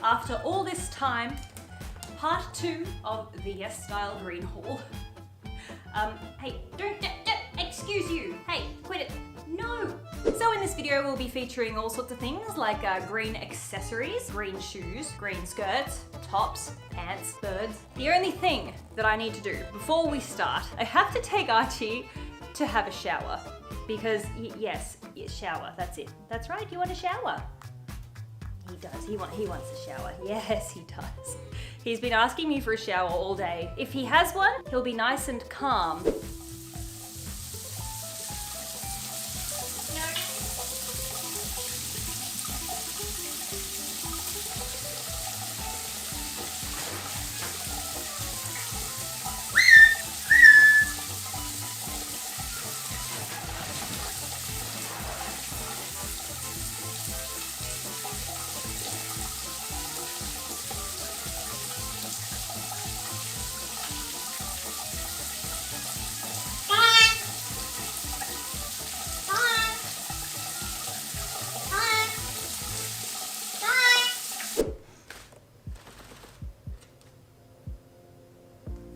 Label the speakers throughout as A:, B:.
A: after all this time, part 2 of the Yes Style Green haul. Hey, don't, excuse you. Hey, quit it. No. So in this video, we'll be featuring all sorts of things like green accessories, green shoes, green skirts, tops, pants, birds. The only thing that I need to do before we start, I have to take Archie to have a shower. Because, yes, shower, that's it. That's right, you want a shower? He does, he wants a shower. Yes, he does. He's been asking me for a shower all day. If he has one, he'll be nice and calm.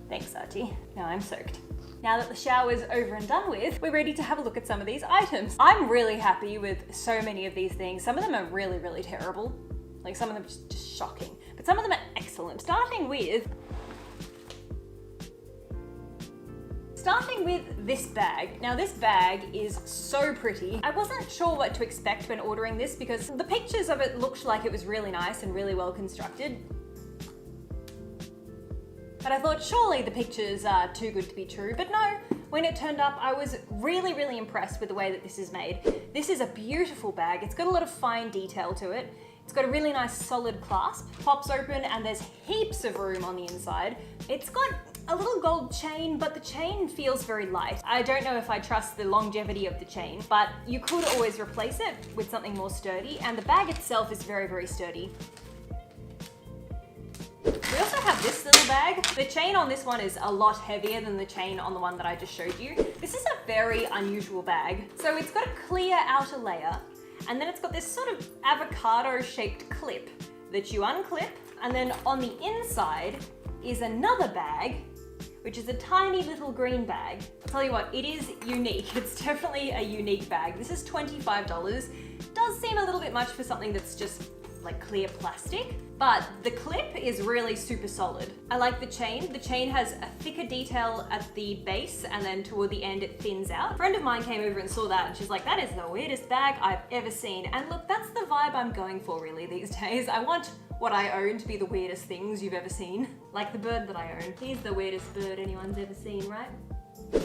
A: Thanks, Archie. Now I'm soaked. Now that the shower's over and done with, we're ready to have a look at some of these items. I'm really happy with so many of these things. Some of them are really, really terrible. Like some of them are just shocking, but some of them are excellent. Starting with this bag. Now this bag is so pretty. I wasn't sure what to expect when ordering this because the pictures of it looked like it was really nice and really well constructed. But I thought surely the pictures are too good to be true, but no, when it turned up, I was really, really impressed with the way that this is made. This is a beautiful bag. It's got a lot of fine detail to it. It's got a really nice solid clasp, pops open, and there's heaps of room on the inside. It's got a little gold chain, but the chain feels very light. I don't know if I trust the longevity of the chain, but you could always replace it with something more sturdy, and the bag itself is very, very sturdy. We also have this little bag. The chain on this one is a lot heavier than the chain on the one that I just showed you. This is a very unusual bag. So it's got a clear outer layer, and then it's got this sort of avocado-shaped clip that you unclip, and then on the inside is another bag, which is a tiny little green bag. I'll tell you what, it is unique. It's definitely a unique bag. This is $25. Does seem a little bit much for something that's just like clear plastic, but the clip is really super solid. I like the chain. The chain has a thicker detail at the base, and then toward the end it thins out. A friend of mine came over and saw that, and she's like, that is the weirdest bag I've ever seen. And look, that's the vibe I'm going for really these days. I want what I own to be the weirdest things you've ever seen. Like the bird that I own. He's the weirdest bird anyone's ever seen, right?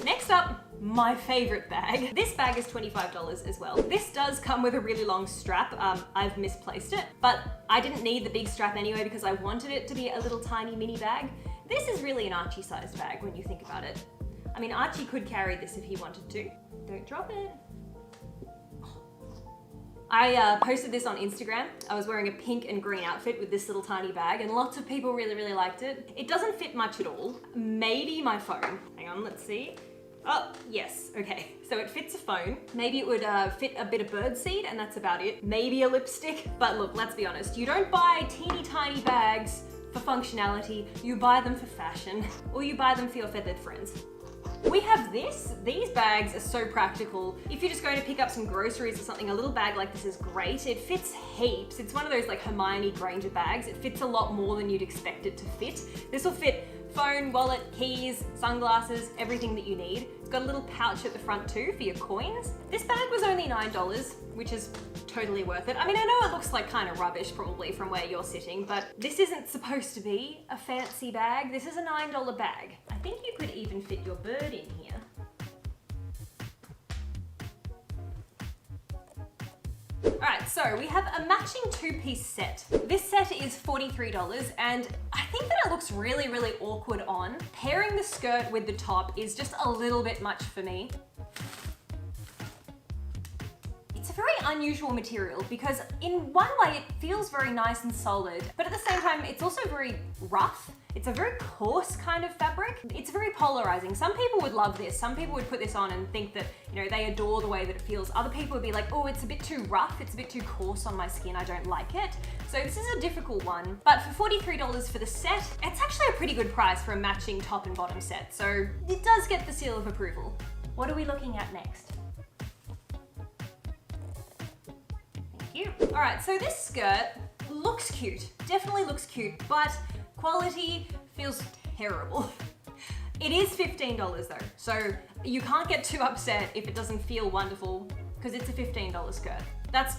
A: Next up, my favorite bag. This bag is $25 as well. This does come with a really long strap. I've misplaced it, but I didn't need the big strap anyway because I wanted it to be a little tiny mini bag. This is really an Archie-sized bag when you think about it. I mean, Archie could carry this if he wanted to. Don't drop it. I posted this on Instagram. I was wearing a pink and green outfit with this little tiny bag, and lots of people really, really liked it. It doesn't fit much at all. Maybe my phone. Hang on, let's see. Oh, yes, okay. So it fits a phone. Maybe it would fit a bit of birdseed, and that's about it. Maybe a lipstick. But look, let's be honest. You don't buy teeny tiny bags for functionality. You buy them for fashion, or you buy them for your feathered friends. We have this. These bags are so practical. If you're just going to pick up some groceries or something, a little bag like this is great. It fits heaps. It's one of those like Hermione Granger bags. It fits a lot more than you'd expect it to fit. This will fit phone, wallet, keys, sunglasses, everything that you need. It's got a little pouch at the front too for your coins. This bag was only $9, which is totally worth it. I mean, I know it looks like kind of rubbish probably from where you're sitting, but this isn't supposed to be a fancy bag. This is a $9 bag. I think you could even fit your bird in here. Alright, so we have a matching two-piece set. This set is $43, and I think that it looks really, really awkward on. Pairing the skirt with the top is just a little bit much for me. It's a very unusual material because in one way it feels very nice and solid, but at the same time it's also very rough. It's a very coarse kind of fabric. It's very polarizing. Some people would love this. Some people would put this on and think that, you know, they adore the way that it feels. Other people would be like, oh, it's a bit too rough. It's a bit too coarse on my skin. I don't like it. So this is a difficult one. But for $43 for the set, it's actually a pretty good price for a matching top and bottom set. So it does get the seal of approval. What are we looking at next? Thank you. All right, so this skirt looks cute. Definitely looks cute, but quality feels terrible. It is $15 though, so you can't get too upset if it doesn't feel wonderful because it's a $15 skirt. That's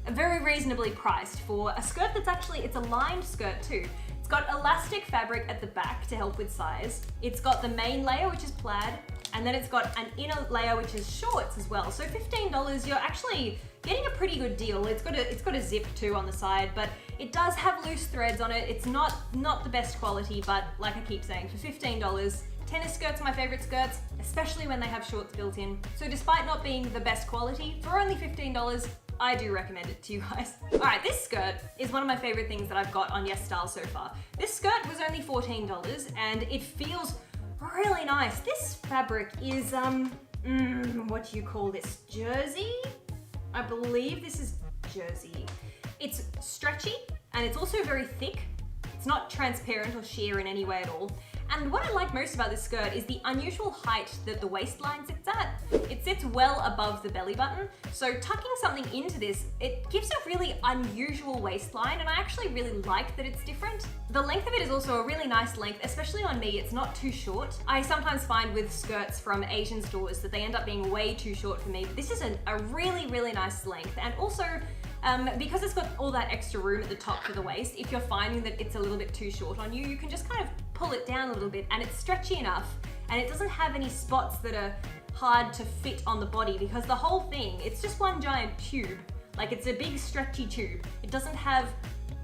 A: very reasonably priced for a skirt that's actually, it's a lined skirt too. It's got elastic fabric at the back to help with size. It's got the main layer, which is plaid, and then it's got an inner layer, which is shorts as well. So $15, you're actually getting a pretty good deal. It's got a zip too on the side, but it does have loose threads on it. It's not the best quality, but like I keep saying, for $15, tennis skirts are my favorite skirts, especially when they have shorts built in. So despite not being the best quality, for only $15, I do recommend it to you guys. All right, this skirt is one of my favorite things that I've got on YesStyle so far. This skirt was only $14 and it feels really nice. This fabric is, what do you call this? Jersey? I believe this is jersey. It's stretchy and it's also very thick. It's not transparent or sheer in any way at all. And what I like most about this skirt is the unusual height that the waistline sits at. It sits well above the belly button, so tucking something into this, it gives a really unusual waistline, and I actually really like that it's different. The length of it is also a really nice length, especially on me. It's not too short. I sometimes find with skirts from Asian stores that they end up being way too short for me, but this is a really, really nice length. And also, because it's got all that extra room at the top for the waist, if you're finding that it's a little bit too short on you, you can just kind of pull it down a little bit, and it's stretchy enough, and it doesn't have any spots that are hard to fit on the body, because the whole thing, it's just one giant tube. Like, it's a big stretchy tube. It doesn't have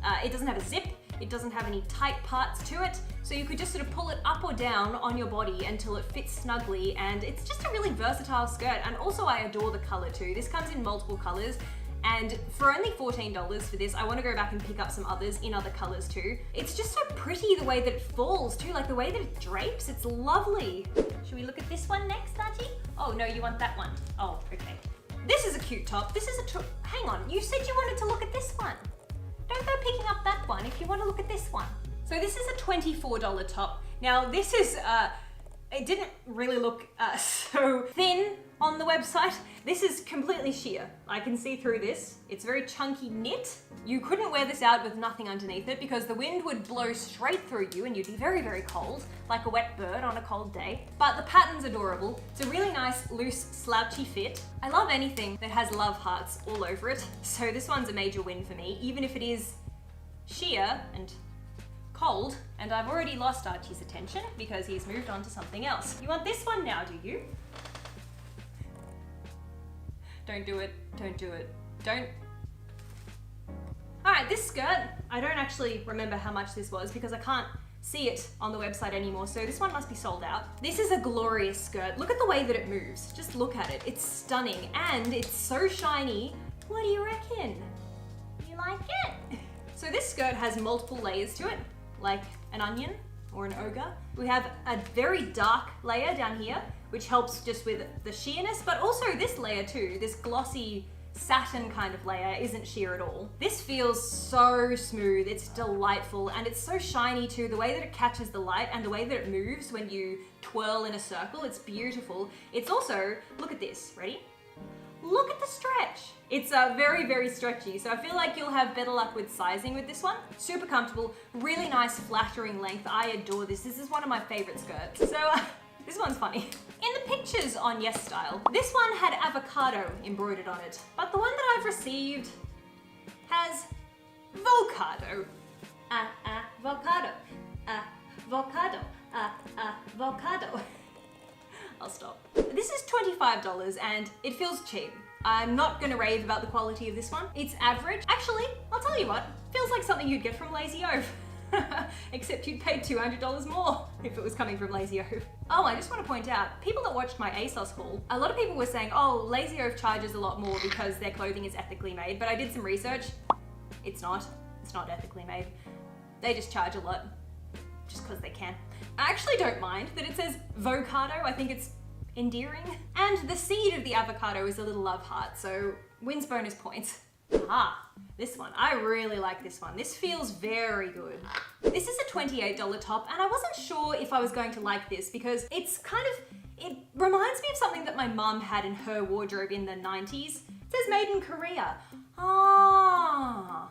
A: a zip, it doesn't have any tight parts to it, so you could just sort of pull it up or down on your body until it fits snugly, and it's just a really versatile skirt. And also I adore the color too. This comes in multiple colors. And for only $14 for this, I want to go back and pick up some others in other colors too. It's just so pretty the way that it falls too, like the way that it drapes, it's lovely. Should we look at this one next, Archie? Oh no, you want that one. Oh, okay. This is a cute top. This is hang on, you said you wanted to look at this one. Don't go picking up that one if you want to look at this one. So this is a $24 top. Now this is, it didn't really look so thin on the website. This is completely sheer. I can see through this. It's very chunky knit. You couldn't wear this out with nothing underneath it because the wind would blow straight through you and you'd be very, very cold, like a wet bird on a cold day. But the pattern's adorable. It's a really nice, loose, slouchy fit. I love anything that has love hearts all over it. So this one's a major win for me, even if it is sheer and cold, and I've already lost Archie's attention because he's moved on to something else. You want this one now, do you? Don't do it, don't do it, don't. All right, this skirt, I don't actually remember how much this was because I can't see it on the website anymore, so this one must be sold out. This is a glorious skirt. Look at the way that it moves. Just look at it. It's stunning, and it's so shiny. What do you reckon? You like it? So this skirt has multiple layers to it, like an onion or an ogre. We have a very dark layer down here, which helps just with the sheerness, but also this layer too, this glossy satin kind of layer isn't sheer at all. This feels so smooth, it's delightful, and it's so shiny too. The way that it catches the light and the way that it moves when you twirl in a circle, it's beautiful. It's also, look at this, ready? Look at the stretch. It's very, very stretchy, so I feel like you'll have better luck with sizing with this one. Super comfortable, really nice flattering length. I adore this. This is one of my favorite skirts. So this one's funny. In the pictures on YesStyle, this one had avocado embroidered on it, but the one that I've received has Volcado. Volcado. Volcado. Volcado. I'll stop. This is $25 and it feels cheap. I'm not gonna rave about the quality of this one. It's average. Actually, I'll tell you what, feels like something you'd get from Lazy Ove. Except you'd pay $200 more if it was coming from Lazy Ove. Oh, I just want to point out, people that watched my ASOS haul, a lot of people were saying, oh, Lazy Ove charges a lot more because their clothing is ethically made, but I did some research. It's not ethically made. They just charge a lot. just because they can. I actually don't mind that it says Vocado. I think it's endearing. And the seed of the avocado is a little love heart, so wins bonus points. Ah, this one. I really like this one. This feels very good. This is a $28 top, and I wasn't sure if I was going to like this because it's kind of, it reminds me of something that my mum had in her wardrobe in the 90s. It says made in Korea. Ah.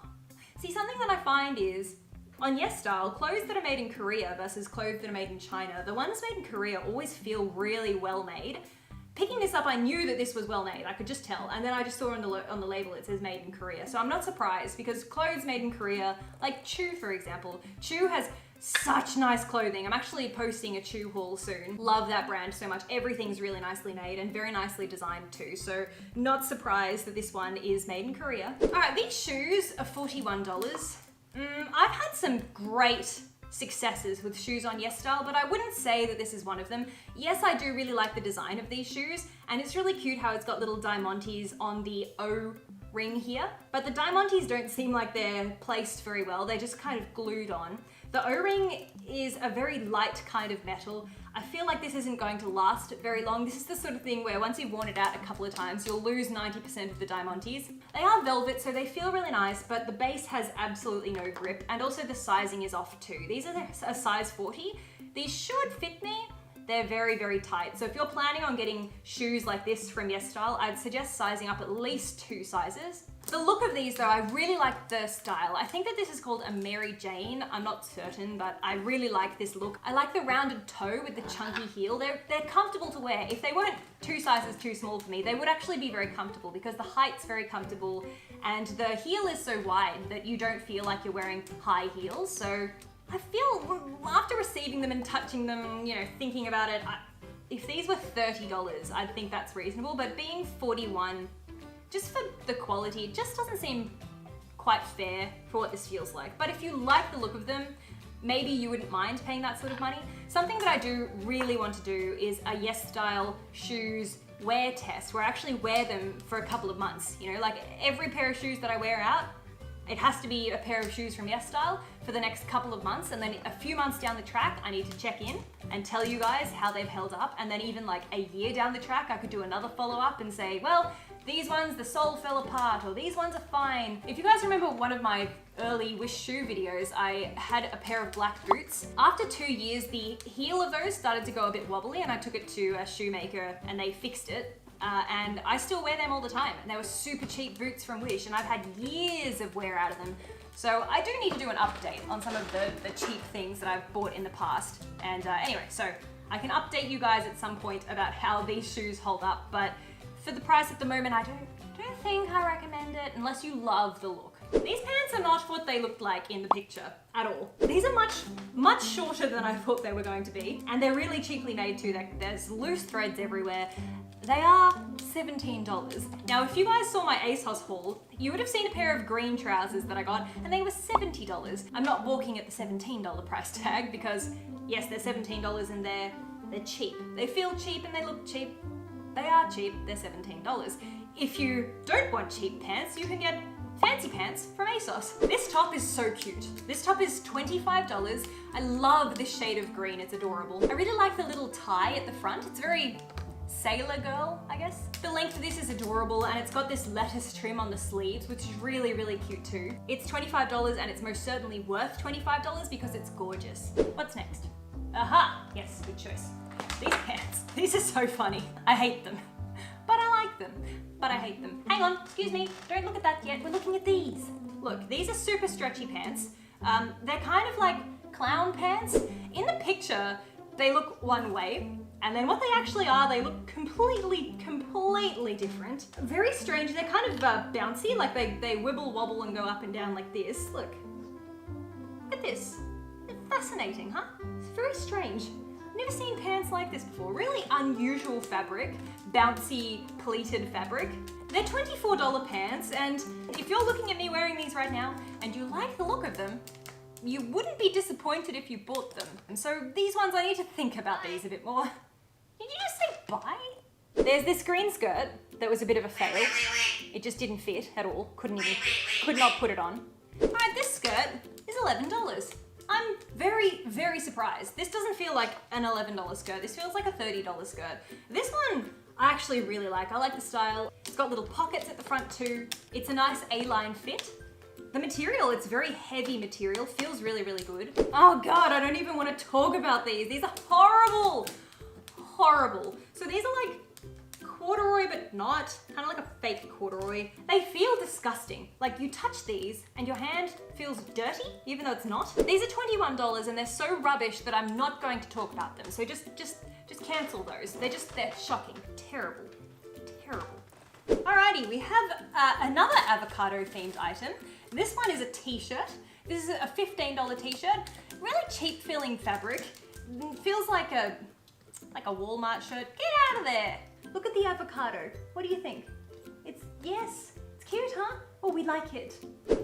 A: See, something that I find is, on YesStyle, clothes that are made in Korea versus clothes that are made in China, the ones made in Korea always feel really well made. Picking this up, I knew that this was well made, I could just tell, and then I just saw on the label it says made in Korea. So I'm not surprised because clothes made in Korea, like Choo for example, Choo has such nice clothing. I'm actually posting a Choo haul soon. Love that brand so much. Everything's really nicely made and very nicely designed too. So not surprised that this one is made in Korea. All right, these shoes are $41. I've had some great successes with shoes on YesStyle, but I wouldn't say that this is one of them. Yes, I do really like the design of these shoes, and it's really cute how it's got little diamantes on the O ring here, but the diamantes don't seem like they're placed very well. They're just kind of glued on. The O-ring is a very light kind of metal. I feel like this isn't going to last very long. This is the sort of thing where once you've worn it out a couple of times, you'll lose 90% of the diamantes. They are velvet, so they feel really nice, but the base has absolutely no grip, and also the sizing is off too. These are a size 40. These should fit me. They're very, very tight. So if you're planning on getting shoes like this from YesStyle, I'd suggest sizing up at least 2 sizes. The look of these though, I really like the style. I think that this is called a Mary Jane. I'm not certain, but I really like this look. I like the rounded toe with the chunky heel. They're comfortable to wear. If they weren't 2 sizes too small for me, they would actually be very comfortable because the height's very comfortable and the heel is so wide that you don't feel like you're wearing high heels. So I feel after receiving them and touching them, you know, thinking about it, if these were $30, I'd think that's reasonable, but being $41, just for the quality, it just doesn't seem quite fair for what this feels like. But if you like the look of them, maybe you wouldn't mind paying that sort of money. Something that I do really want to do is a YesStyle shoes wear test, where I actually wear them for a couple of months. You know, like every pair of shoes that I wear out, it has to be a pair of shoes from YesStyle for the next couple of months, and then a few months down the track, I need to check in and tell you guys how they've held up. And then even like a year down the track, I could do another follow-up and say, well, these ones, the sole fell apart, or these ones are fine. If you guys remember one of my early Wish shoe videos, I had a pair of black boots. After 2 years, the heel of those started to go a bit wobbly, and I took it to a shoemaker and they fixed it. And I still wear them all the time. And they were super cheap boots from Wish, and I've had years of wear out of them. So I do need to do an update on some of the cheap things that I've bought in the past. And anyway, so I can update you guys at some point about how these shoes hold up, but for the price at the moment, I don't think I recommend it unless you love the look. These pants are not what they looked like in the picture at all. These are much, much shorter than I thought they were going to be, and they're really cheaply made too. There's loose threads everywhere. They are $17. Now, if you guys saw my ASOS haul, you would have seen a pair of green trousers that I got, and they were $70. I'm not balking at the $17 price tag because, yes, they're $17 and they're cheap. They feel cheap and they look cheap. They are cheap, they're $17. If you don't want cheap pants, you can get fancy pants from ASOS. This top is so cute. This top is $25. I love this shade of green, it's adorable. I really like the little tie at the front. It's very sailor girl, I guess. The length of this is adorable, and it's got this lettuce trim on the sleeves, which is really, really cute too. It's $25, and it's most certainly worth $25 because it's gorgeous. What's next? Aha, yes, good choice. These pants, these are so funny. I hate them, but I like them, but I hate them. Hang on, excuse me, don't look at that yet. We're looking at these. Look, these are super stretchy pants. They're kind of like clown pants. In the picture, they look one way, and then what they actually are, they look completely different. Very strange. They're kind of bouncy, like they wibble wobble and go up and down like this. Look at this. Fascinating, huh? It's very strange. I've never seen pants like this before. Really unusual fabric, bouncy pleated fabric. They're $24 pants, and if you're looking at me wearing these right now and you like the look of them, you wouldn't be disappointed if you bought them. And so these ones, I need to think about these a bit more. Did you just say bye? There's this green skirt that was a bit of a fail. It just didn't fit at all. Could not put it on. All right, this skirt is $11. I I'm very, very surprised. This doesn't feel like an $11 skirt. This feels like a $30 skirt. This one I actually really like. I like the style. It's got little pockets at the front too. It's a nice A-line fit. The material, it's very heavy material, feels really, really good. Oh God, I don't even want to talk about these. These are horrible, horrible. So these are like corduroy, but not, kind of like a fake corduroy. They feel disgusting. Like you touch these and your hand feels dirty, even though it's not. These are $21 and they're so rubbish that I'm not going to talk about them. So just cancel those. They're shocking, terrible, terrible. Alrighty, we have another avocado themed item. This one is a t-shirt. This is a $15 t-shirt. Really cheap feeling fabric. Feels like a Walmart shirt. Get out of there. Look at the avocado. What do you think? It's cute, huh? Oh, we like it.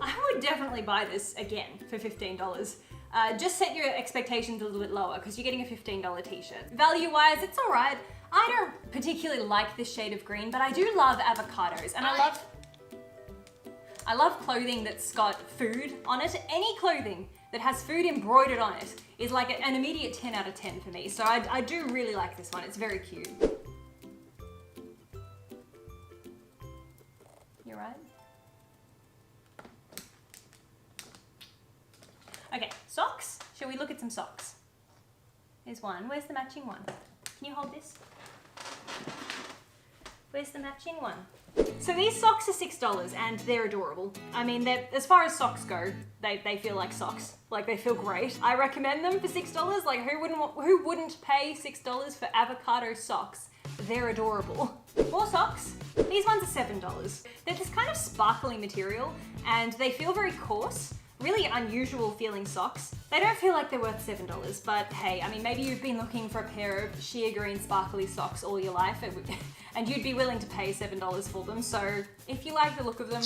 A: I would definitely buy this again for $15. Just set your expectations a little bit lower because you're getting a $15 t-shirt. Value-wise, it's all right. I don't particularly like this shade of green, but I do love avocados, and I love clothing that's got food on it. Any clothing that has food embroidered on it is like an immediate 10 out of 10 for me. So I do really like this one. It's very cute. You're right. Okay, socks. Shall we look at some socks? Here's one. Where's the matching one? Can you hold this? Where's the matching one? So these socks are $6 and they're adorable. I mean, as far as socks go, they feel like socks. Like they feel great. I recommend them for $6. Like who wouldn't pay $6 for avocado socks? They're adorable. More socks. These ones are $7. They're this kind of sparkly material and they feel very coarse. Really unusual feeling socks. They don't feel like they're worth $7, but hey, I mean, maybe you've been looking for a pair of sheer green sparkly socks all your life and you'd be willing to pay $7 for them. So if you like the look of them,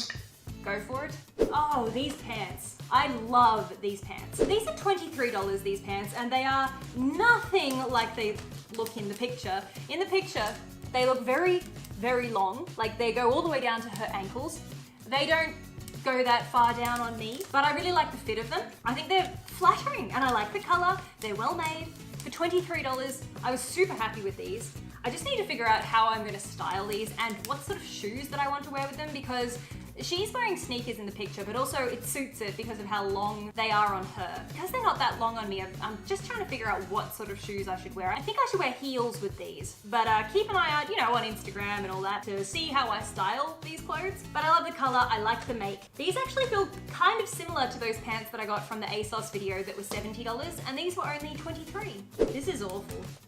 A: go for it. Oh, these pants. I love these pants. These are $23, these pants, and they are nothing like they look in the picture. In the picture, they look very, very long. Like they go all the way down to her ankles. They don't go that far down on me, but I really like the fit of them. I think they're flattering and I like the color. They're well made. For $23, I was super happy with these. I just need to figure out how I'm going to style these and what sort of shoes that I want to wear with them, because she's wearing sneakers in the picture, but also it suits it because of how long they are on her. Because they're not that long on me, I'm just trying to figure out what sort of shoes I should wear. I think I should wear heels with these, but keep an eye out, you know, on Instagram and all that to see how I style these clothes. But I love the color, I like the make. These actually feel kind of similar to those pants that I got from the ASOS video that was $70, and these were only $23. This is awful.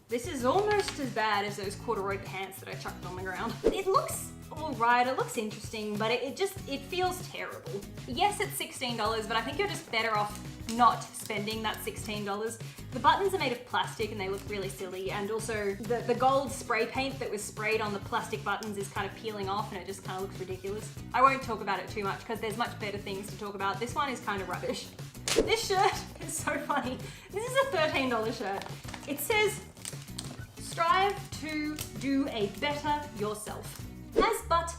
A: This is almost as bad as those corduroy pants that I chucked on the ground. It looks alright, it looks interesting, but it feels terrible. Yes, it's $16, but I think you're just better off not spending that $16. The buttons are made of plastic and they look really silly, and also the gold spray paint that was sprayed on the plastic buttons is kind of peeling off and it just kind of looks ridiculous. I won't talk about it too much because there's much better things to talk about. This one is kind of rubbish. This shirt is so funny. This is a $13 shirt. It says, "Strive to do a better yourself. As but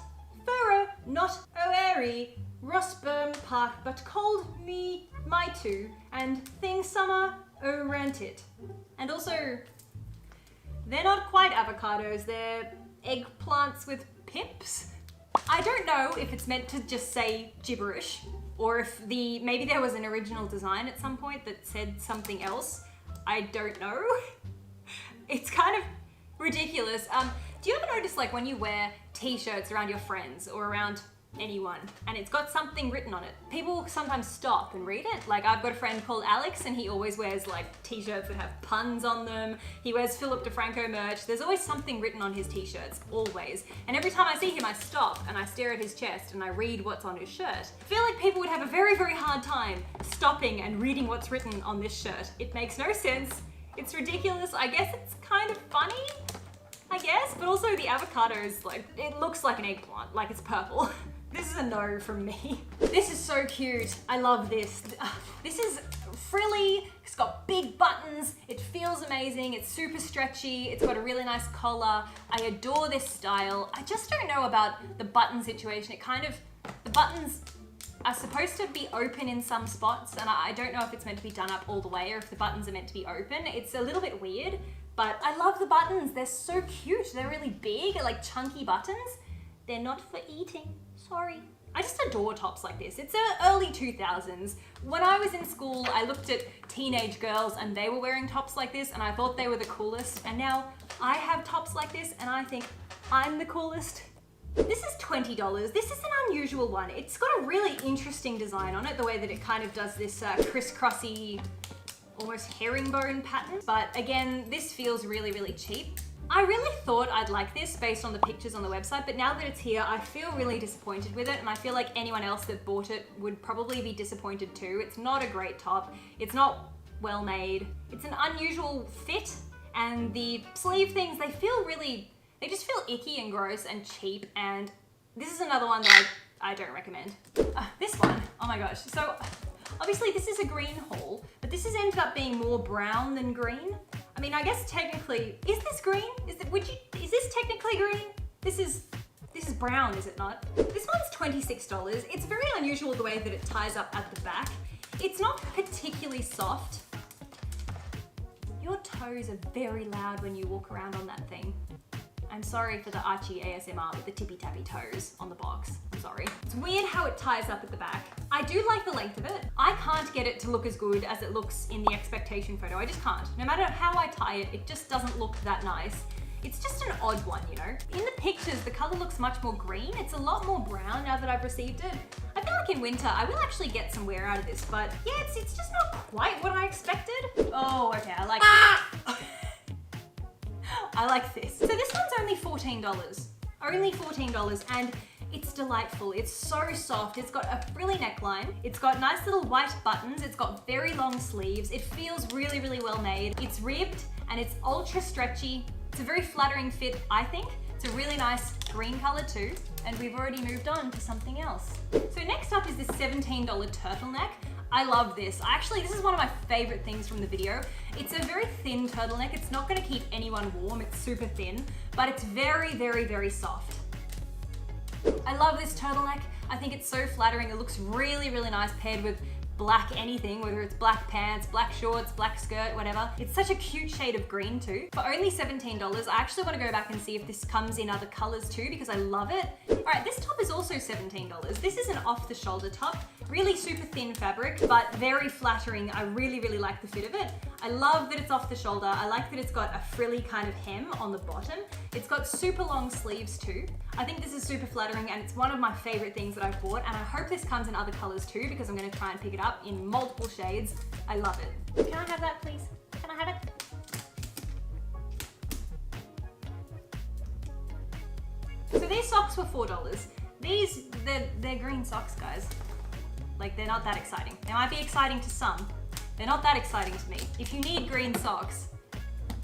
A: furrow not o'erry, Rossburn Park but called me my two, and things summer o'errent it." And also, they're not quite avocados, they're eggplants with pips. I don't know if it's meant to just say gibberish, or if maybe there was an original design at some point that said something else. I don't know. It's kind of ridiculous. Do you ever notice, like, when you wear t-shirts around your friends or around anyone and it's got something written on it, people sometimes stop and read it? Like, I've got a friend called Alex and he always wears like t-shirts that have puns on them. He wears Philip DeFranco merch. There's always something written on his t-shirts, always. And every time I see him, I stop and I stare at his chest and I read what's on his shirt. I feel like people would have a very, very hard time stopping and reading what's written on this shirt. It makes no sense. It's ridiculous. I guess it's kind of funny, I guess, but also the avocados, like, it looks like an eggplant, like it's purple. This is a no from me. This is so cute. I love this. This is frilly, it's got big buttons, it feels amazing, it's super stretchy, it's got a really nice collar. I adore this style. I just don't know about the button situation. The buttons are supposed to be open in some spots, and I don't know if it's meant to be done up all the way or if the buttons are meant to be open. It's a little bit weird, but I love the buttons. They're so cute. They're really big, like chunky buttons. They're not for eating, sorry. I just adore tops like this. It's the early 2000s. When I was in school, I looked at teenage girls and they were wearing tops like this and I thought they were the coolest. And now I have tops like this and I think I'm the coolest. This is $20. This is an unusual one. It's got a really interesting design on it, the way that it kind of does this crisscrossy, almost herringbone pattern. But again, this feels really, really cheap. I really thought I'd like this based on the pictures on the website, but now that it's here, I feel really disappointed with it, and I feel like anyone else that bought it would probably be disappointed too. It's not a great top. It's not well made. It's an unusual fit, and the sleeve things, they just feel icky and gross and cheap, and this is another one that I don't recommend. This one, oh my gosh. So obviously this is a green haul, but this has ended up being more brown than green. I mean, I guess technically, is this green? Is this technically green? This is brown, is it not? This one's $26. It's very unusual the way that it ties up at the back. It's not particularly soft. Your toes are very loud when you walk around on that thing. I'm sorry for the Archie ASMR with the tippy tappy toes on the box. I'm sorry. It's weird how it ties up at the back. I do like the length of it. I can't get it to look as good as it looks in the expectation photo. I just can't. No matter how I tie it, it just doesn't look that nice. It's just an odd one, you know? In the pictures, the color looks much more green. It's a lot more brown now that I've received it. I feel like in winter, I will actually get some wear out of this, but yeah, it's just not quite what I expected. Oh, okay, I like this. I like this. So this one's only $14. Only $14, and it's delightful. It's so soft. It's got a frilly neckline. It's got nice little white buttons. It's got very long sleeves. It feels really, really well made. It's ribbed and it's ultra stretchy. It's a very flattering fit, I think. It's a really nice green color too. And we've already moved on to something else. So next up is this $17 turtleneck. I love this. Actually, this is one of my favorite things from the video. It's a very thin turtleneck. It's not gonna keep anyone warm. It's super thin, but it's very, very, very soft. I love this turtleneck. I think it's so flattering. It looks really, really nice paired with black anything, whether it's black pants, black shorts, black skirt, whatever. It's such a cute shade of green too. For only $17, I actually want to go back and see if this comes in other colors too, because I love it. All right, this top is also $17. This is an off the shoulder top, really super thin fabric, but very flattering. I really, really like the fit of it. I love that it's off the shoulder. I like that it's got a frilly kind of hem on the bottom. It's got super long sleeves too. I think this is super flattering and it's one of my favorite things that I've bought, and I hope this comes in other colors too, because I'm going to try and pick it up in multiple shades. I love it. Can I have that, please? Can I have it? So these socks were $4. They're green socks, guys. Like, they're not that exciting. They might be exciting to some. They're not that exciting to me. If you need green socks,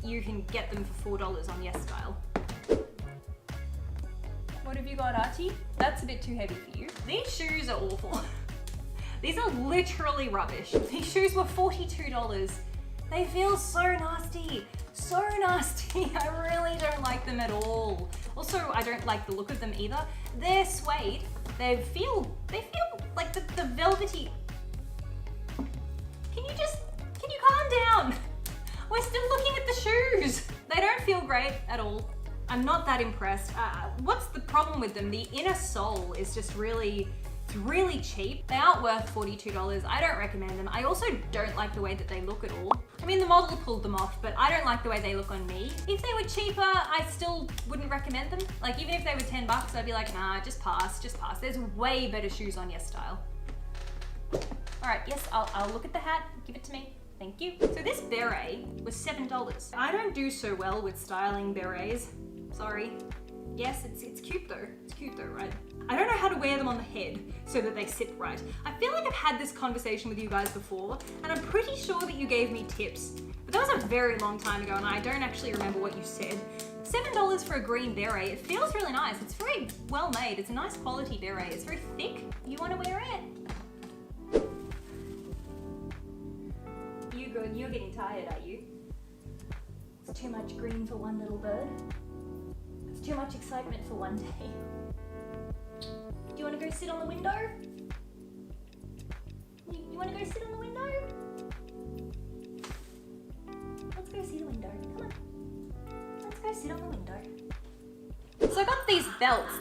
A: you can get them for $4 on YesStyle. What have you got, Archie? That's a bit too heavy for you. These shoes are awful. These are literally rubbish. These shoes were $42. They feel so nasty. So nasty. I really don't like them at all. Also, I don't like the look of them either. They're suede. They feel like the velvety. Can you calm down? We're still looking at the shoes. They don't feel great at all. I'm not that impressed. What's the problem with them? The inner sole is just really cheap. They aren't worth $42. I don't recommend them. I also don't like the way that they look at all. I mean, the model pulled them off, but I don't like the way they look on me. If they were cheaper, I still wouldn't recommend them. Like, even if they were $10, I'd be like, nah, just pass. There's way better shoes on YesStyle. All right, yes, I'll look at the hat, give it to me. Thank you. So this beret was $7. I don't do so well with styling berets. Sorry. Yes, it's cute though. It's cute though, right? I don't know how to wear them on the head so that they sit right. I feel like I've had this conversation with you guys before, and I'm pretty sure that you gave me tips, but that was a very long time ago and I don't actually remember what you said. $7 for a green beret. It feels really nice. It's very well made. It's a nice quality beret. It's very thick. You want to wear it? You good? You're getting tired, are you? It's too much green for one little bird. It's too much excitement for one day. Do you want to go sit on the window? want to go sit on the window? Let's go see the window. Come on. Let's go sit on the window. So I got these belts.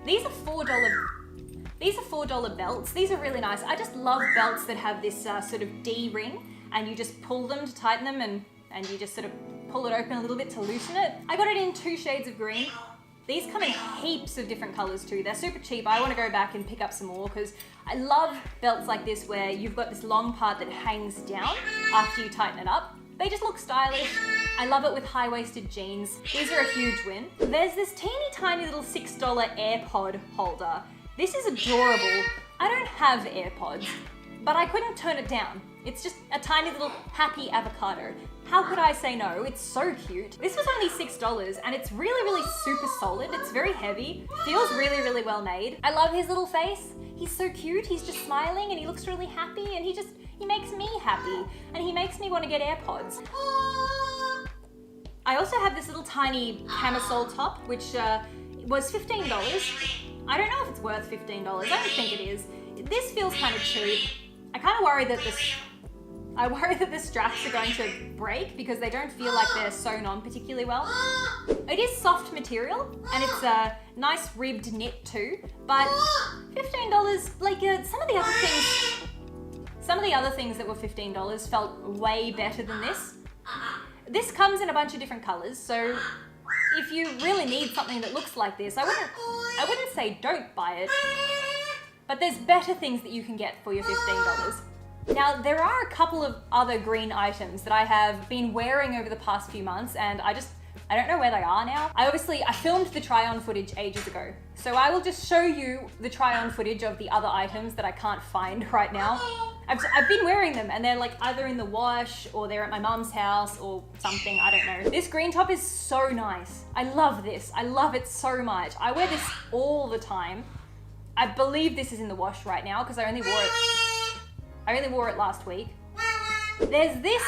A: These are $4 belts. These are really nice. I just love belts that have this sort of D ring, and you just pull them to tighten them, and you just sort of pull it open a little bit to loosen it. I got it in 2 shades of green. These come in heaps of different colors too. They're super cheap. I want to go back and pick up some more because I love belts like this where you've got this long part that hangs down after you tighten it up. They just look stylish. I love it with high-waisted jeans. These are a huge win. There's this teeny tiny little $6 AirPod holder. This is adorable. I don't have AirPods, but I couldn't turn it down. It's just a tiny little happy avocado. How could I say no? It's so cute. This was only $6 and it's really, really super solid. It's very heavy, feels really, really well made. I love his little face. He's so cute. He's just smiling and he looks really happy and he makes me happy and he makes me want to get AirPods. I also have this little tiny camisole top, which was $15. I don't know if it's worth $15. I don't think it is. This feels kind of cheap. I kind of worry that the straps are going to break because they don't feel like they're sewn on particularly well. It is soft material and it's a nice ribbed knit too, but $15, like some of the other things that were $15 felt way better than this. This comes in a bunch of different colors, so if you really need something that looks like this, I wouldn't say don't buy it, but there's better things that you can get for your $15. Now, there are a couple of other green items that I have been wearing over the past few months and I don't know where they are now. I filmed the try-on footage ages ago, so I will just show you the try-on footage of the other items that I can't find right now. I've been wearing them and they're like either in the wash or they're at my mum's house or something, I don't know. This green top is so nice. I love this. I love it so much. I wear this all the time. I believe this is in the wash right now because I only wore it last week. There's this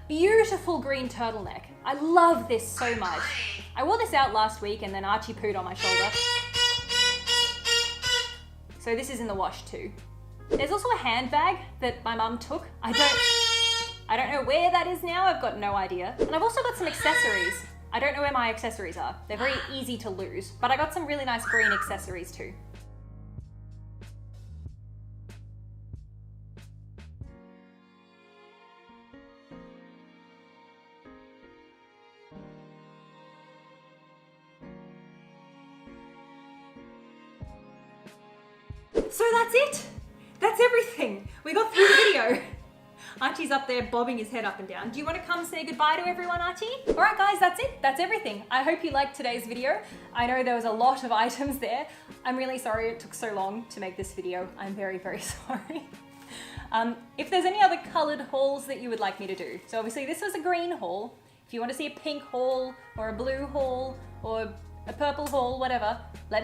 A: beautiful green turtleneck. I love this so much. I wore this out last week and then Archie pooed on my shoulder. So this is in the wash too. There's also a handbag that my mum took. I don't know where that is now. I've got no idea. And I've also got some accessories. I don't know where my accessories are. They're very easy to lose, but I got some really nice green accessories too. So that's it. That's everything. We got through the video. Archie's up there bobbing his head up and down. Do you want to come say goodbye to everyone, Archie? All right, guys, that's it. That's everything. I hope you liked today's video. I know there was a lot of items there. I'm really sorry it took so long to make this video. I'm very, very sorry. If there's any other colored hauls that you would like me to do. So obviously this was a green haul. If you want to see a pink haul or a blue haul or a purple haul, whatever, let me